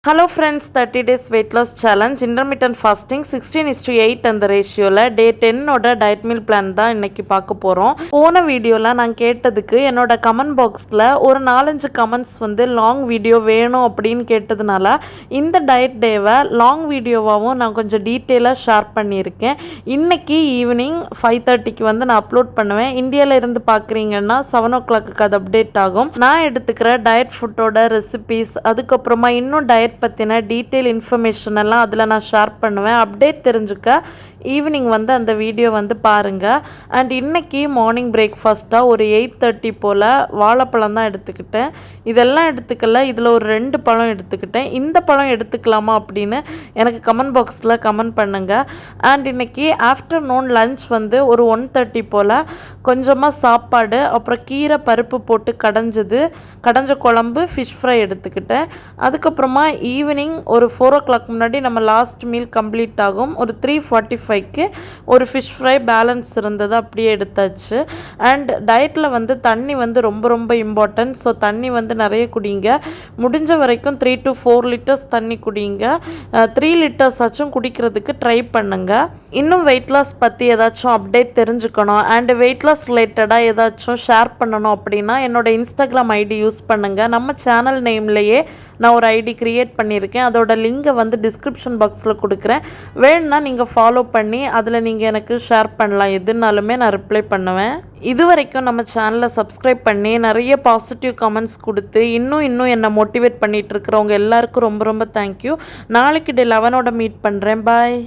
Hello friends, 30 days weight loss challenge intermittent fasting 16:8 அந்த ரேஷியோவில் டே 10ஓட diet meal plan தான் இன்றைக்கி பார்க்க போகிறோம். போன வீடியோவில் நான் கேட்டதுக்கு என்னோட கமெண்ட் பாக்ஸில் ஒரு 4-5 கமெண்ட்ஸ் லாங் வீடியோ வேணும் அப்படின்னு கேட்டதுனால இந்த டயட் டேவை லாங் வீடியோவாகவும் நான் கொஞ்சம் டீட்டெயிலாக ஷேர் பண்ணியிருக்கேன். இன்றைக்கி ஈவினிங் 5:30க்கு நான் அப்லோட் பண்ணுவேன். இந்தியாவில் இருந்து பார்க்குறீங்கன்னா 7 o'clock அது அப்டேட் ஆகும். நான் எடுத்துக்கிற டயட் ஃபுட்டோட ரெசிபீஸ், அதுக்கப்புறமா இன்னும் டயட் பற்றின டீட்டெயில் இன்ஃபர்மேஷன் எல்லாம் அதில் நான் ஷேர் பண்ணுவேன். அப்டேட் தெரிஞ்சுக்க ஈவினிங் அந்த வீடியோ பாருங்கள். அண்ட் இன்றைக்கி மார்னிங் பிரேக்ஃபாஸ்ட்டாக ஒரு 8:30 போல் வாழைப்பழம் தான் எடுத்துக்கிட்டேன். இதெல்லாம் எடுத்துக்கல, இதில் ஒரு 2 பழம் எடுத்துக்கிட்டேன். இந்த பழம் எடுத்துக்கலாமா அப்படின்னு எனக்கு கமெண்ட் பாக்ஸில் கமெண்ட் பண்ணுங்கள். அண்ட் இன்றைக்கி ஆஃப்டர்நூன் லன்ச் ஒரு 1:30 போல் கொஞ்சமாக சாப்பாடு, அப்புறம் கீரை பருப்பு போட்டு கடைஞ்ச குழம்பு, ஃபிஷ் ஃப்ரை எடுத்துக்கிட்டேன். அதுக்கப்புறமா ஈவினிங் ஒரு 4 o'clock முன்னாடி நம்ம லாஸ்ட் மீல் கம்ப்ளீட் ஆகும். ஒரு 3:45க்கு ஒரு ஃபிஷ் ஃப்ரை பேலன்ஸ் இருந்தது, அப்படியே எடுத்தாச்சு. அண்ட் டயட்டில் தண்ணி ரொம்ப ரொம்ப இம்பார்ட்டன்ட். ஸோ தண்ணி நிறைய குடிங்க. முடிஞ்ச வரைக்கும் 3 to 4 liters தண்ணி குடிங்க. 3 liters ஆச்சும் குடிக்கிறதுக்கு ட்ரை பண்ணுங்க. இன்னும் வெயிட் லாஸ் பற்றி ஏதாச்சும் அப்டேட் தெரிஞ்சுக்கணும் அண்ட் வெயிட் லாஸ் ரிலேட்டடாக ஏதாச்சும் ஷேர் பண்ணணும் அப்படின்னா என்னோட இன்ஸ்டாகிராம் ஐடி யூஸ் பண்ணுங்கள். நம்ம சேனல் நேம்லேயே நான் ஒரு ஐடி க்ரியேட் பண்ணியிருக்கேன். அதோட லிங்கை டிஸ்கிரிப்ஷன் பாக்ஸில் கொடுக்குறேன். வேணும்னா நீங்கள் ஃபாலோ பண்ணி அதில் நீங்கள் எனக்கு ஷேர் பண்ணலாம். எதுனாலுமே நான் ரிப்ளை பண்ணுவேன். இது வரைக்கும் நம்ம சேனலை சப்ஸ்கிரைப் பண்ணி நிறைய பாசிட்டிவ் கமெண்ட்ஸ் கொடுத்து இன்னும் என்னை மோட்டிவேட் பண்ணிகிட்டு இருக்கிறவங்க எல்லாருக்கும் ரொம்ப ரொம்ப தேங்க்யூ. நாளைக்கு டே 11ஓட மீட் பண்ணுறேன். பாய்.